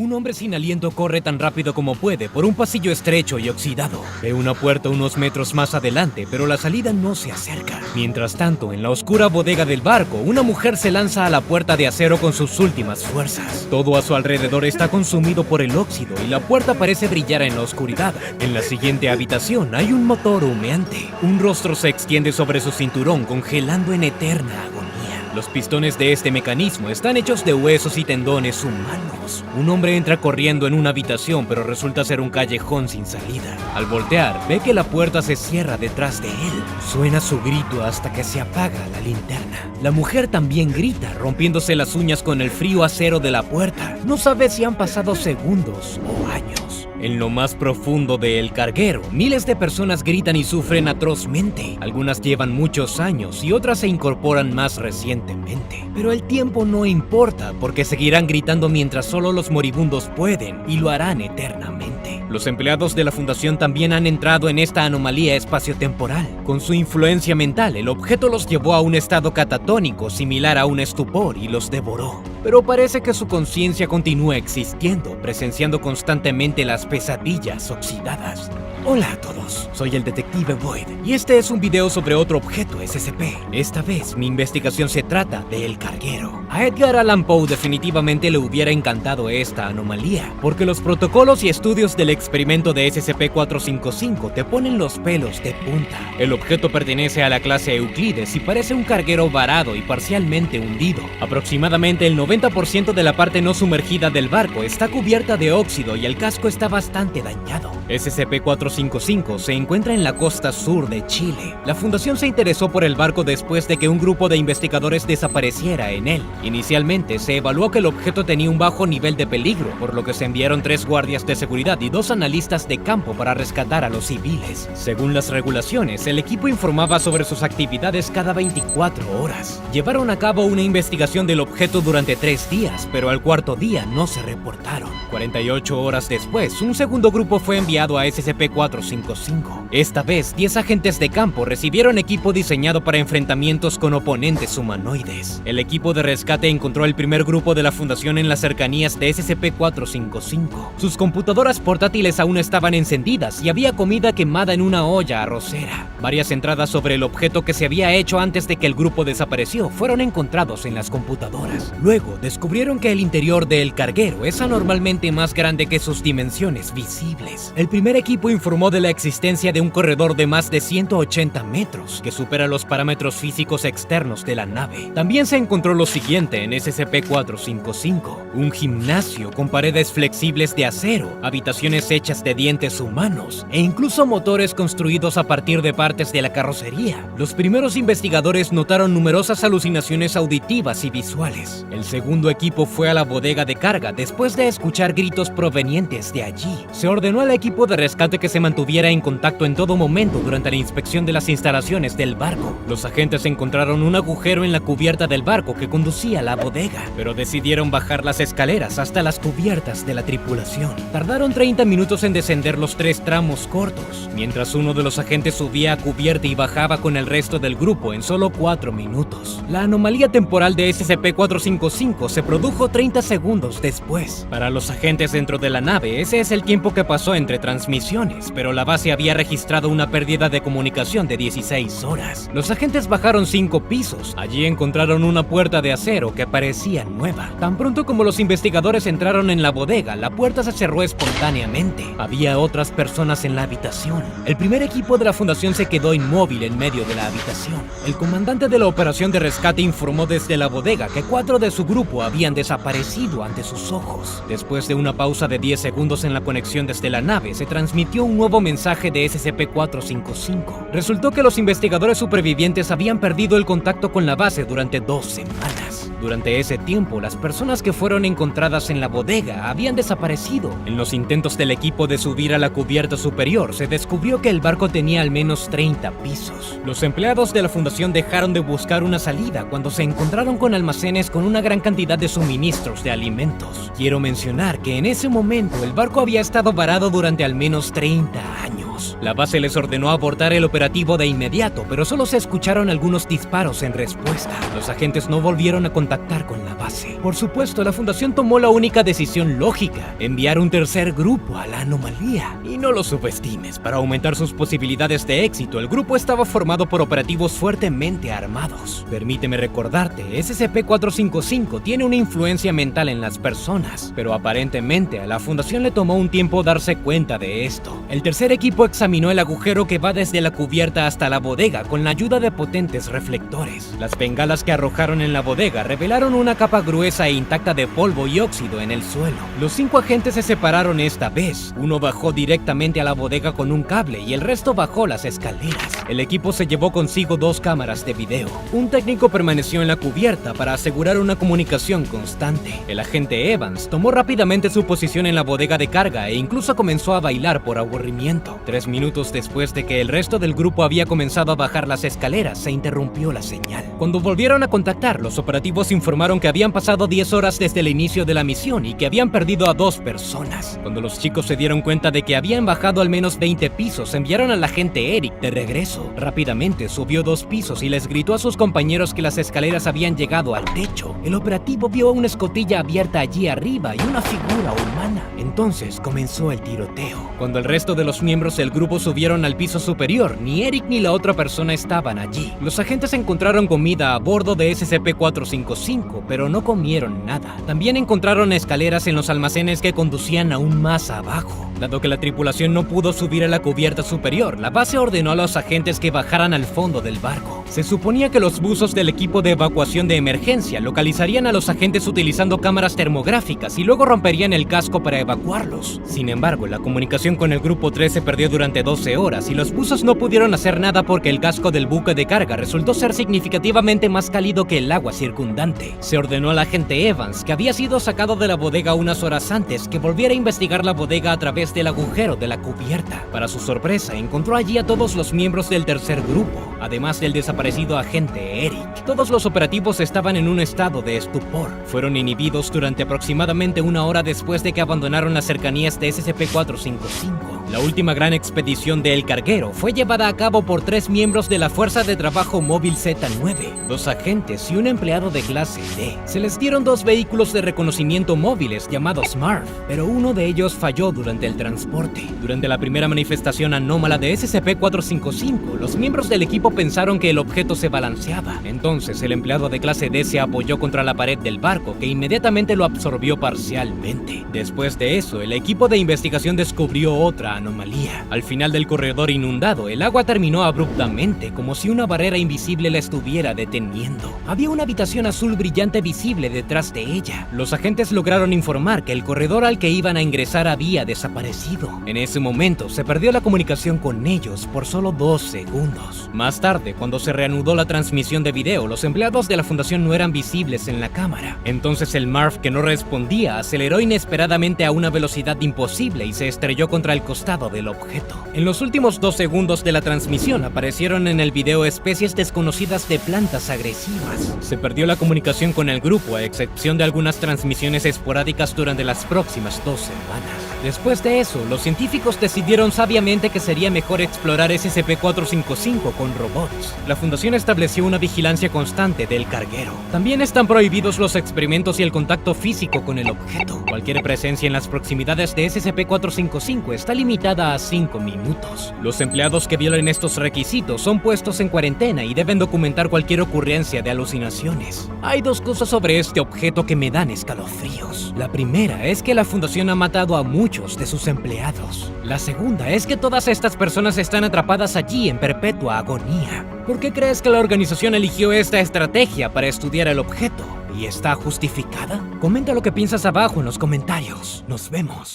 Un hombre sin aliento corre tan rápido como puede por un pasillo estrecho y oxidado. Ve una puerta unos metros más adelante, pero la salida no se acerca. Mientras tanto, en la oscura bodega del barco, una mujer se lanza a la puerta de acero con sus últimas fuerzas. Todo a su alrededor está consumido por el óxido y la puerta parece brillar en la oscuridad. En la siguiente habitación hay un motor humeante. Un rostro se extiende sobre su cinturón, congelando en eterna agonía. Los pistones de este mecanismo están hechos de huesos y tendones humanos. Un hombre entra corriendo en una habitación, pero resulta ser un callejón sin salida. Al voltear, ve que la puerta se cierra detrás de él. Suena su grito hasta que se apaga la linterna. La mujer también grita, rompiéndose las uñas con el frío acero de la puerta. No sabe si han pasado segundos o años. En lo más profundo de El Carguero, miles de personas gritan y sufren atrozmente. Algunas llevan muchos años y otras se incorporan más recientemente. Pero el tiempo no importa, porque seguirán gritando mientras solo los moribundos pueden, y lo harán eternamente. Los empleados de la fundación también han entrado en esta anomalía espaciotemporal. Con su influencia mental, el objeto los llevó a un estado catatónico similar a un estupor y los devoró. Pero parece que su conciencia continúa existiendo, presenciando constantemente las pesadillas oxidadas. Hola a todos, soy el detective Boyd y este es un video sobre otro objeto SCP. Esta vez mi investigación se trata de El Carguero. A Edgar Allan Poe definitivamente le hubiera encantado esta anomalía, porque los protocolos y estudios del experimento de SCP-455 te ponen los pelos de punta. El objeto pertenece a la clase Euclides y parece un carguero varado y parcialmente hundido. Aproximadamente el 90% de la parte no sumergida del barco está cubierta de óxido y el casco está bastante dañado. SCP-455 se encuentra en la costa sur de Chile. La fundación se interesó por el barco después de que un grupo de investigadores desapareciera en él. Inicialmente se evaluó que el objeto tenía un bajo nivel de peligro, por lo que se enviaron 3 guardias de seguridad y 2 analistas de campo para rescatar a los civiles. Según las regulaciones, el equipo informaba sobre sus actividades cada 24 horas. Llevaron a cabo una investigación del objeto durante 3 días, pero al cuarto día no se reportaron. 48 horas después, un segundo grupo fue enviado a SCP-455. Esta vez, 10 agentes de campo recibieron equipo diseñado para enfrentamientos con oponentes humanoides. El equipo de rescate encontró el primer grupo de la fundación en las cercanías de SCP-455. Sus computadoras portátiles aún estaban encendidas y había comida quemada en una olla arrocera. Varias entradas sobre el objeto que se había hecho antes de que el grupo desapareció fueron encontrados en las computadoras. Luego, descubrieron que el interior del carguero es anormalmente más grande que sus dimensiones visibles. El primer equipo informó de la existencia de un corredor de más de 180 metros, que supera los parámetros físicos externos de la nave. También se encontró lo siguiente en SCP-455: un gimnasio con paredes flexibles de acero, habitaciones hechas de dientes humanos e incluso motores construidos a partir de partes de la carrocería. Los primeros investigadores notaron numerosas alucinaciones auditivas y visuales. El segundo equipo fue a la bodega de carga después de escuchar gritos provenientes de allí. Se ordenó al equipo de rescate que se mantuviera en contacto en todo momento durante la inspección de las instalaciones del barco. Los agentes encontraron un agujero en la cubierta del barco que conducía a la bodega, pero decidieron bajar las escaleras hasta las cubiertas de la tripulación. Tardaron 30 minutos en descender los 3 tramos cortos, mientras uno de los agentes subía a cubierta y bajaba con el resto del grupo en solo 4 minutos. La anomalía temporal de SCP-455 se produjo 30 segundos después. Para los agentes dentro de la nave, ese es el tiempo que pasó entre transmisiones, pero la base había registrado una pérdida de comunicación de 16 horas. Los agentes bajaron 5 pisos. Allí encontraron una puerta de acero que parecía nueva. Tan pronto como los investigadores entraron en la bodega, la puerta se cerró espontáneamente. Había otras personas en la habitación. El primer equipo de la fundación se quedó inmóvil en medio de la habitación. El comandante de la operación de rescate informó desde la bodega que 4 de su grupo habían desaparecido ante sus ojos. Después de una pausa de 10 segundos en la conexión desde la nave, se transmitió un nuevo mensaje de SCP-455. Resultó que los investigadores supervivientes habían perdido el contacto con la base durante 2 semanas. Durante ese tiempo, las personas que fueron encontradas en la bodega habían desaparecido. En los intentos del equipo de subir a la cubierta superior, se descubrió que el barco tenía al menos 30 pisos. Los empleados de la fundación dejaron de buscar una salida cuando se encontraron con almacenes con una gran cantidad de suministros de alimentos. Quiero mencionar que en ese momento el barco había estado varado durante al menos 30 años. humanos. La base les ordenó abortar el operativo de inmediato, pero solo se escucharon algunos disparos en respuesta. Los agentes no volvieron a contactar con la base. Por supuesto, la fundación tomó la única decisión lógica: enviar un tercer grupo a la anomalía. Y no lo subestimes, para aumentar sus posibilidades de éxito, el grupo estaba formado por operativos fuertemente armados. Permíteme recordarte, SCP-455 tiene una influencia mental en las personas, pero aparentemente a la fundación le tomó un tiempo darse cuenta de esto. El tercer equipo examinó el agujero que va desde la cubierta hasta la bodega con la ayuda de potentes reflectores. Las bengalas que arrojaron en la bodega revelaron una capa gruesa e intacta de polvo y óxido en el suelo. Los 5 agentes se separaron esta vez. Uno bajó directamente a la bodega con un cable y el resto bajó las escaleras. El equipo se llevó consigo 2 cámaras de video. Un técnico permaneció en la cubierta para asegurar una comunicación constante. El agente Evans tomó rápidamente su posición en la bodega de carga e incluso comenzó a bailar por aburrimiento. 3 minutos después de que el resto del grupo había comenzado a bajar las escaleras, se interrumpió la señal. Cuando volvieron a contactar, los operativos informaron que habían pasado 10 horas desde el inicio de la misión y que habían perdido a 2 personas. Cuando los chicos se dieron cuenta de que habían bajado al menos 20 pisos, enviaron al agente Eric de regreso. Rápidamente subió 2 pisos y les gritó a sus compañeros que las escaleras habían llegado al techo. El operativo vio una escotilla abierta allí arriba y una figura humana. Entonces comenzó el tiroteo. Cuando el resto de los miembros del grupo subieron al piso superior, ni Eric ni la otra persona estaban allí. Los agentes encontraron comida a bordo de SCP-455, pero no comieron nada. También encontraron escaleras en los almacenes que conducían aún más abajo. Dado que la tripulación no pudo subir a la cubierta superior, la base ordenó a los agentes que bajaran al fondo del barco. Se suponía que los buzos del equipo de evacuación de emergencia localizarían a los agentes utilizando cámaras termográficas y luego romperían el casco para evacuarlos. Sin embargo, la comunicación con el grupo 3 se perdió durante 12 horas y los buzos no pudieron hacer nada porque el casco del buque de carga resultó ser significativamente más cálido que el agua circundante. Se ordenó al agente Evans, que había sido sacado de la bodega unas horas antes, que volviera a investigar la bodega a través del agujero de la cubierta. Para su sorpresa, encontró allí a todos los miembros del tercer grupo, además del desaparecido agente Eric. Todos los operativos estaban en un estado de estupor. Fueron inhibidos durante aproximadamente 1 hora después de que abandonaron las cercanías de SCP-455. La última gran expedición de El Carguero fue llevada a cabo por 3 miembros de la Fuerza de Trabajo Móvil Z9, 2 agentes y un empleado de clase D. Se les dieron 2 vehículos de reconocimiento móviles llamados SMART, pero uno de ellos falló durante el transporte. Durante la primera manifestación anómala de SCP-455, los miembros del equipo pensaron que el objeto se balanceaba. Entonces, el empleado de clase D se apoyó contra la pared del barco, que inmediatamente lo absorbió parcialmente. Después de eso, el equipo de investigación descubrió otra anomalía. Al final del corredor inundado, el agua terminó abruptamente, como si una barrera invisible la estuviera deteniendo. Había una habitación azul brillante visible detrás de ella. Los agentes lograron informar que el corredor al que iban a ingresar había desaparecido. En ese momento, se perdió la comunicación con ellos por solo 2 segundos. Más tarde, cuando se reanudó la transmisión de video, los empleados de la fundación no eran visibles en la cámara. Entonces el MARF, que no respondía, aceleró inesperadamente a una velocidad imposible y se estrelló contra el costado del objeto. En los últimos 2 segundos de la transmisión aparecieron en el video especies desconocidas de plantas agresivas. Se perdió la comunicación con el grupo, a excepción de algunas transmisiones esporádicas durante las próximas 2 semanas. Después de eso, los científicos decidieron sabiamente que sería mejor explorar SCP-455 con robots. La fundación estableció una vigilancia constante del carguero. También están prohibidos los experimentos y el contacto físico con el objeto. Cualquier presencia en las proximidades de SCP-455 está limitada a 5 minutos. Los empleados que violen estos requisitos son puestos en cuarentena y deben documentar cualquier ocurrencia de alucinaciones. Hay 2 cosas sobre este objeto que me dan escalofríos. La primera es que la fundación ha matado a muchos de sus empleados. La segunda es que todas estas personas están atrapadas allí en perpetua agonía. ¿Por qué crees que la organización eligió esta estrategia para estudiar el objeto? ¿Y está justificada? Comenta lo que piensas abajo en los comentarios. Nos vemos.